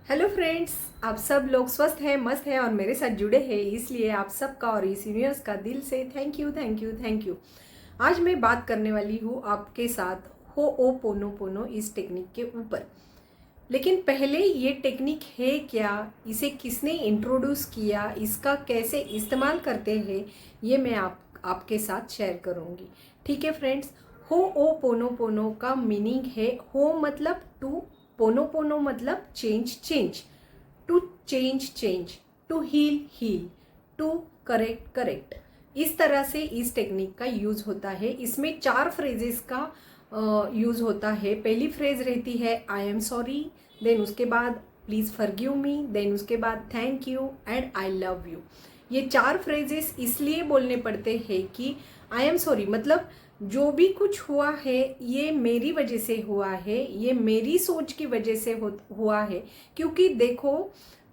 Hello friends, आप सब लोग स्वस्थ हैं, मस्त हैं और मेरे साथ जुड़े हैं, इसलिए आप सबका और इस यूनिवर्स का दिल से thank you thank you thank you. आज मैं बात करने वाली हूँ आपके साथ हो ओ पोनो पोनो इस टेक्निक के ऊपर। लेकिन पहले ये टेक्निक है क्या, इसे किसने इंट्रोड्यूस किया, इसका कैसे इस्तेमाल करते हैं, ये मैं आपके साथ शेयर करूँगी। ठीक है फ्रेंड्स। हो ओ पोनो पोनो का मीनिंग है, हो मतलब टू, पोनो पोनो मतलब change change, to change change, to heal heal, to correct correct. इस तरह से इस टेक्निक का यूज होता है। इसमें 4 फ्रेजेस का यूज होता है। पहली फ्रेज रहती है आई एम सॉरी, देन उसके बाद प्लीज फॉरगिव मी, देन उसके बाद thank you and I love you. ये 4 फ्रेजेस इसलिए बोलने पड़ते हैं कि आई एम सॉरी मतलब जो भी कुछ हुआ है ये मेरी वजह से हुआ है, ये मेरी सोच की वजह से हुआ है। क्योंकि देखो,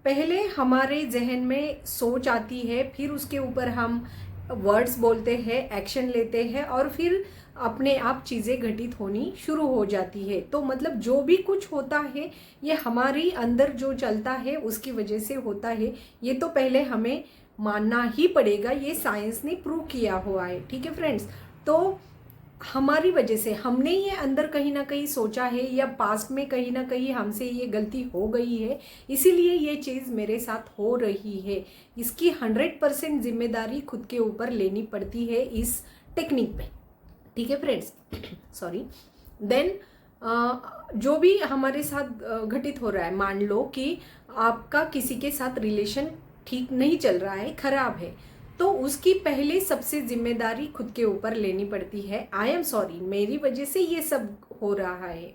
पहले हमारे जहन में सोच आती है, फिर उसके ऊपर हम वर्ड्स बोलते हैं, एक्शन लेते हैं और फिर अपने आप चीज़ें घटित होनी शुरू हो जाती है। तो मतलब जो भी कुछ होता है ये हमारी अंदर जो चलता है उसकी वजह से होता है। ये तो पहले हमें मानना ही पड़ेगा, ये साइंस ने प्रूव किया हुआ है। ठीक है फ्रेंड्स। तो हमारी वजह से हमने ये अंदर कहीं ना कहीं सोचा है या पास्ट में कहीं ना कहीं हमसे ये गलती हो गई है, इसीलिए ये चीज़ मेरे साथ हो रही है। इसकी 100% जिम्मेदारी खुद के ऊपर लेनी पड़ती है इस टेक्निक में। ठीक है फ्रेंड्स। सॉरी। देन जो भी हमारे साथ घटित हो रहा है, मान लो कि आपका किसी के साथ रिलेशन ठीक नहीं चल रहा है, खराब है, तो उसकी पहले सबसे जिम्मेदारी खुद के ऊपर लेनी पड़ती है। आई एम सॉरी, मेरी वजह से ये सब हो रहा है।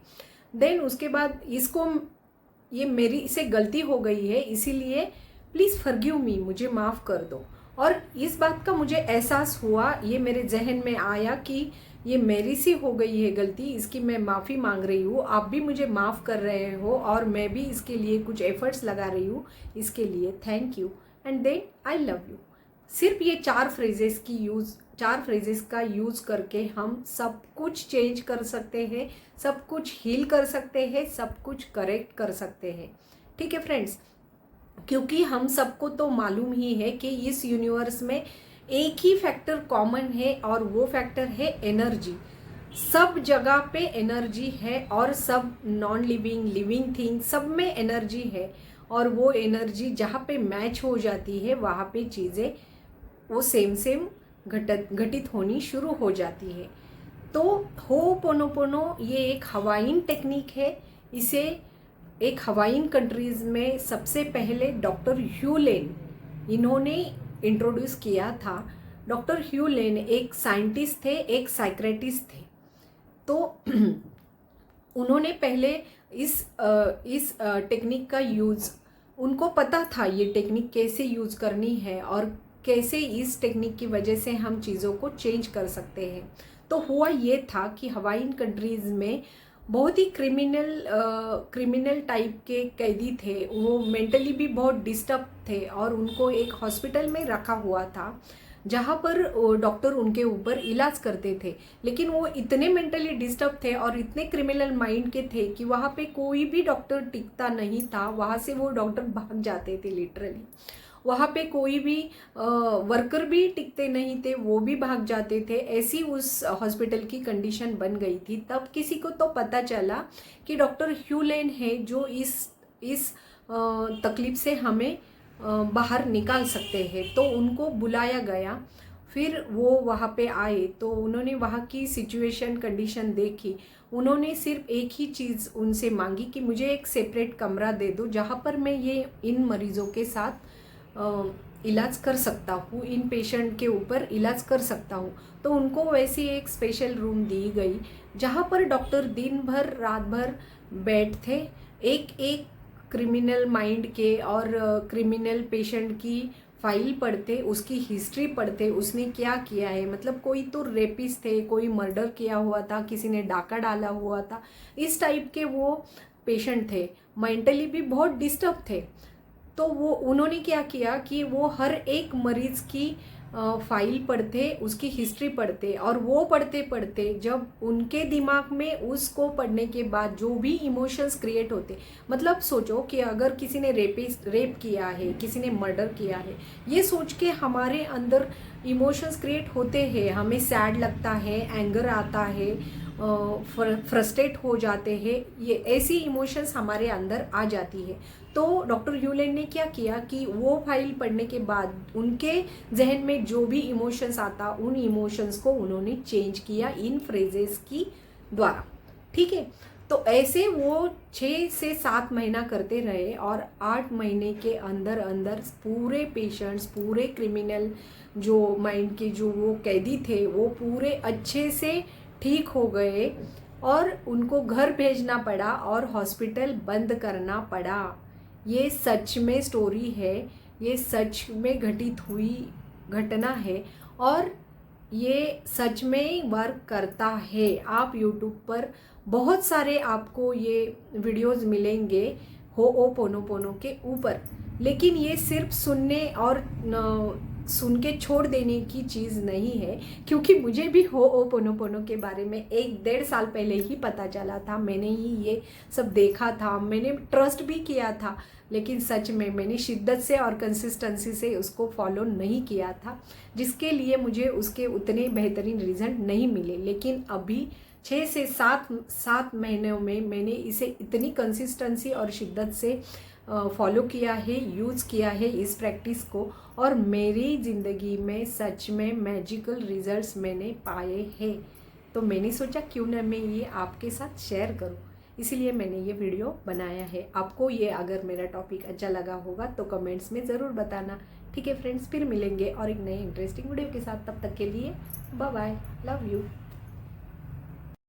देन उसके बाद इसको, ये मेरी से गलती हो गई है, इसीलिए प्लीज़ फॉरगिव मी, मुझे माफ़ कर दो। और इस बात का मुझे एहसास हुआ, ये मेरे जहन में आया कि ये मेरी से हो गई है गलती, इसकी मैं माफ़ी मांग रही हूँ, आप भी मुझे माफ़ कर रहे हो और मैं भी इसके लिए कुछ एफर्ट्स लगा रही हूँ, इसके लिए thank you and then I love you. सिर्फ ये 4 फ्रेजेस का यूज करके हम सब कुछ चेंज कर सकते हैं, सब कुछ हील कर सकते हैं, सब कुछ करेक्ट कर सकते हैं। ठीक है फ्रेंड्स। क्योंकि हम सबको तो मालूम ही है कि इस यूनिवर्स में एक ही फैक्टर कॉमन है और वो फैक्टर है एनर्जी। सब जगह पे एनर्जी है और सब नॉन लिविंग लिविंग थिंग सब में एनर्जी है। और वो एनर्जी जहाँ पे मैच हो जाती है वहाँ पे चीज़ें वो सेम सेम घटित होनी शुरू हो जाती है। तो हो पोनो पोनो ये एक हवाइन टेक्निक है। इसे एक हवाइन कंट्रीज में सबसे पहले डॉक्टर ह्यू लेन इन्होंने इंट्रोड्यूस किया था। डॉक्टर ह्यू लेन एक साइंटिस्ट थे, एक साइक्रेटिस्ट थे। तो उन्होंने पहले इस टेक्निक का यूज़, उनको पता था ये टेक्निक कैसे यूज़ करनी है और कैसे इस टेक्निक की वजह से हम चीज़ों को चेंज कर सकते हैं। तो हुआ ये था कि हवाइन कंट्रीज़ में बहुत ही क्रिमिनल टाइप के कैदी थे, वो मेंटली भी बहुत डिस्टर्ब थे और उनको एक हॉस्पिटल में रखा हुआ था जहाँ पर डॉक्टर उनके ऊपर इलाज करते थे। लेकिन वो इतने मेंटली डिस्टर्ब थे और इतने क्रिमिनल माइंड के थे कि वहाँ पे कोई भी डॉक्टर टिकता नहीं था, वहाँ से वो डॉक्टर भाग जाते थे लिटरली। वहाँ पे कोई भी वर्कर भी टिकते नहीं थे, वो भी भाग जाते थे। ऐसी उस हॉस्पिटल की कंडीशन बन गई थी। तब किसी को तो पता चला कि डॉक्टर ह्यू लेन है जो इस तकलीफ से हमें बाहर निकाल सकते हैं। तो उनको बुलाया गया, फिर वो वहाँ पे आए तो उन्होंने वहाँ की सिचुएशन कंडीशन देखी। उन्होंने सिर्फ एक ही चीज़ उनसे मांगी कि मुझे एक सेपरेट कमरा दे दो जहाँ पर मैं ये इन मरीज़ों के साथ इलाज कर सकता हूँ, इन पेशेंट के ऊपर इलाज कर सकता हूँ। तो उनको वैसी एक स्पेशल रूम दी गई जहाँ पर डॉक्टर दिन भर रात भर बैठते, एक एक क्रिमिनल माइंड के और क्रिमिनल पेशेंट की फाइल पढ़ते, उसकी हिस्ट्री पढ़ते, उसने क्या किया है। मतलब कोई तो रेपिस्ट थे, कोई मर्डर किया हुआ था, किसी ने डाका डाला हुआ था, इस टाइप के वो पेशेंट थे, मेंटली भी बहुत डिस्टर्ब थे। तो वो उन्होंने क्या किया कि वो हर एक मरीज की फाइल पढ़ते, उसकी हिस्ट्री पढ़ते, और वो पढ़ते पढ़ते जब उनके दिमाग में उसको पढ़ने के बाद जो भी इमोशंस क्रिएट होते, मतलब सोचो कि अगर किसी ने रेप किया है, किसी ने मर्डर किया है, ये सोच के हमारे अंदर इमोशंस क्रिएट होते हैं, हमें सैड लगता है, एंगर आता है, फ्रस्ट्रेट हो जाते हैं, ये ऐसी इमोशंस हमारे अंदर आ जाती है। तो डॉक्टर ह्यूलेन ने क्या किया कि वो फाइल पढ़ने के बाद उनके जहन में जो भी इमोशंस आता, उन इमोशंस को उन्होंने चेंज किया इन फ्रेजेस की द्वारा। ठीक है, तो ऐसे वो 6 से 7 महीना करते रहे, और 8 महीने के अंदर अंदर पूरे पेशेंट्स, पूरे क्रिमिनल जो माइंड के जो वो कैदी थे, वो पूरे अच्छे से ठीक हो गए, और उनको घर भेजना पड़ा और हॉस्पिटल बंद करना पड़ा। ये सच में स्टोरी है, ये सच में घटित हुई घटना है, और ये सच में वर्क करता है। आप यूट्यूब पर बहुत सारे आपको ये वीडियोस मिलेंगे होओपोनोपोनो के ऊपर, लेकिन ये सिर्फ सुनने और सुन के छोड़ देने की चीज़ नहीं है, क्योंकि मुझे भी होओपोनोपोनो के बारे में 1-1.5 साल पहले ही पता चला था। मैंने ही ये सब देखा था, मैंने ट्रस्ट भी किया था, लेकिन सच में मैंने शिद्दत से और कंसिस्टेंसी से उसको फॉलो नहीं किया था, जिसके लिए मुझे उसके उतने बेहतरीन रिजल्ट नहीं मिले। लेकिन अभी 6 से 7 महीनों में मैंने इसे इतनी कंसिस्टेंसी और शिद्दत से फॉलो किया है, यूज़ किया है इस प्रैक्टिस को, और मेरी ज़िंदगी में सच में मैजिकल रिजल्ट्स मैंने पाए हैं। तो मैंने सोचा क्यों ना मैं ये आपके साथ शेयर करूं, इसीलिए मैंने ये वीडियो बनाया है। आपको ये अगर मेरा टॉपिक अच्छा लगा होगा तो कमेंट्स में ज़रूर बताना। ठीक है फ्रेंड्स, फिर मिलेंगे और एक नए इंटरेस्टिंग वीडियो के साथ। तब तक के लिए बाय बाय, लव यू।